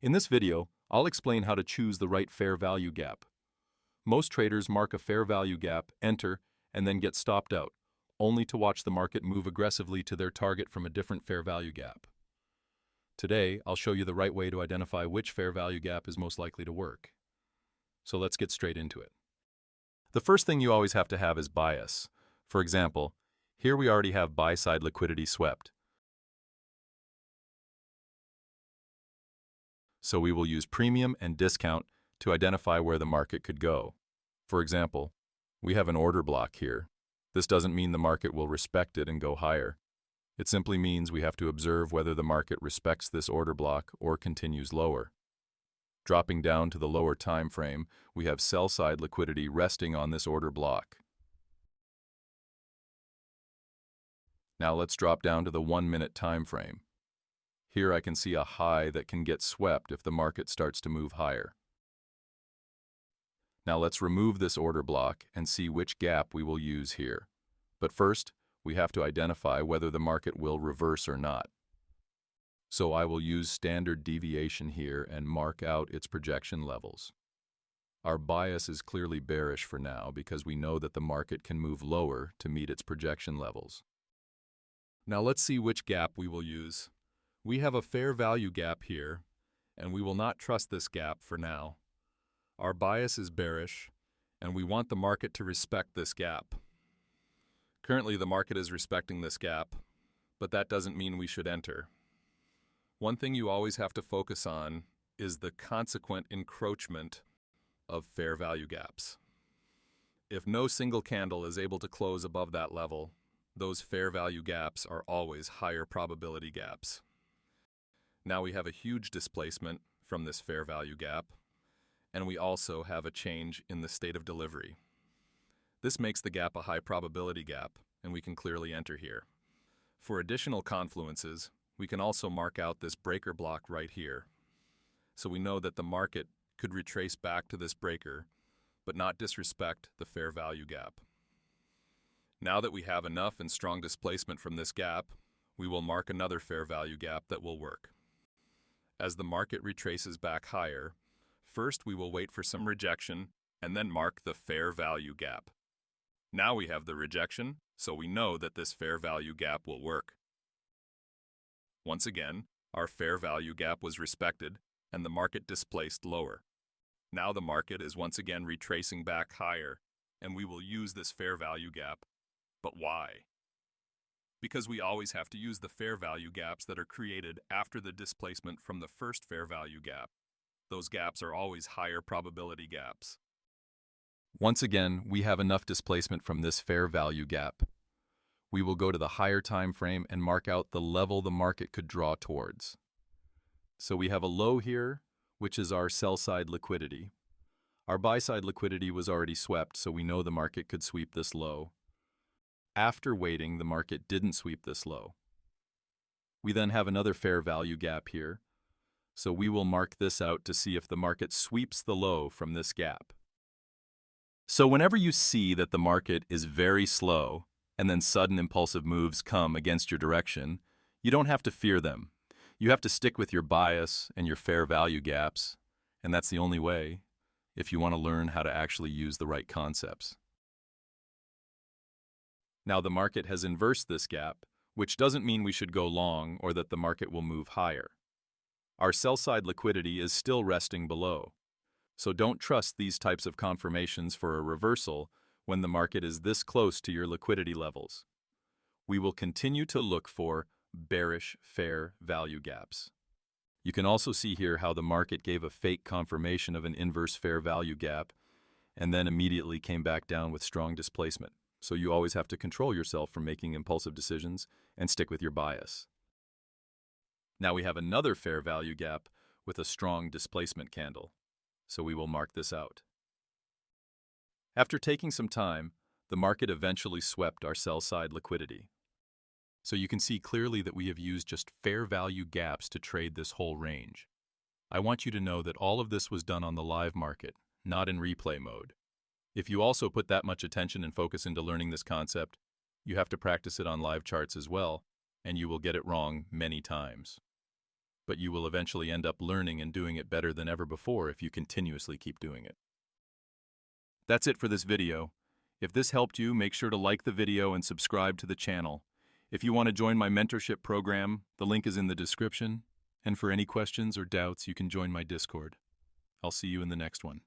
In this video, I'll explain how to choose the right fair value gap. Most traders mark a fair value gap, enter, and then get stopped out, only to watch the market move aggressively to their target from a different fair value gap. Today, I'll show you the right way to identify which fair value gap is most likely to work. So let's get straight into it. The first thing you always have to have is bias. For example, here we already have buy-side liquidity swept. So we will use premium and discount to identify where the market could go. For example, we have an order block here. This doesn't mean the market will respect it and go higher. It simply means we have to observe whether the market respects this order block or continues lower. Dropping down to the lower time frame, we have sell-side liquidity resting on this order block. Now let's drop down to the 1-minute time frame. Here I can see a high that can get swept if the market starts to move higher. Now let's remove this order block and see which gap we will use here. But first, we have to identify whether the market will reverse or not. So I will use standard deviation here and mark out its projection levels. Our bias is clearly bearish for now because we know that the market can move lower to meet its projection levels. Now let's see which gap we will use. We have a fair value gap here, and we will not trust this gap for now. Our bias is bearish, and we want the market to respect this gap. Currently, the market is respecting this gap, but that doesn't mean we should enter. One thing you always have to focus on is the consequent encroachment of fair value gaps. If no single candle is able to close above that level, those fair value gaps are always higher probability gaps. Now we have a huge displacement from this fair value gap, and we also have a change in the state of delivery. This makes the gap a high probability gap, and we can clearly enter here. For additional confluences, we can also mark out this breaker block right here. So we know that the market could retrace back to this breaker, but not disrespect the fair value gap. Now that we have enough and strong displacement from this gap, we will mark another fair value gap that will work. As the market retraces back higher, first we will wait for some rejection and then mark the fair value gap. Now we have the rejection, so we know that this fair value gap will work. Once again, our fair value gap was respected and the market displaced lower. Now the market is once again retracing back higher, and we will use this fair value gap. But why? Because we always have to use the fair value gaps that are created after the displacement from the first fair value gap. Those gaps are always higher probability gaps. Once again, we have enough displacement from this fair value gap. We will go to the higher time frame and mark out the level the market could draw towards. So we have a low here, which is our sell-side liquidity. Our buy-side liquidity was already swept, so we know the market could sweep this low. After waiting, the market didn't sweep this low. We then have another fair value gap here, so we will mark this out to see if the market sweeps the low from this gap. So whenever you see that the market is very slow and then sudden impulsive moves come against your direction, you don't have to fear them. You have to stick with your bias and your fair value gaps, and that's the only way if you want to learn how to actually use the right concepts. Now the market has inversed this gap, which doesn't mean we should go long or that the market will move higher. Our sell-side liquidity is still resting below. So don't trust these types of confirmations for a reversal when the market is this close to your liquidity levels. We will continue to look for bearish fair value gaps. You can also see here how the market gave a fake confirmation of an inverse fair value gap and then immediately came back down with strong displacement. So you always have to control yourself from making impulsive decisions and stick with your bias. Now we have another fair value gap with a strong displacement candle, so we will mark this out. After taking some time, the market eventually swept our sell-side liquidity. So you can see clearly that we have used just fair value gaps to trade this whole range. I want you to know that all of this was done on the live market, not in replay mode. If you also put that much attention and focus into learning this concept, you have to practice it on live charts as well, and you will get it wrong many times. but you will eventually end up learning and doing it better than ever before if you continuously keep doing it. That's it for this video. If this helped you, make sure to like the video and subscribe to the channel. If you want to join my mentorship program, the link is in the description. And for any questions or doubts, you can join my Discord. I'll see you in the next one.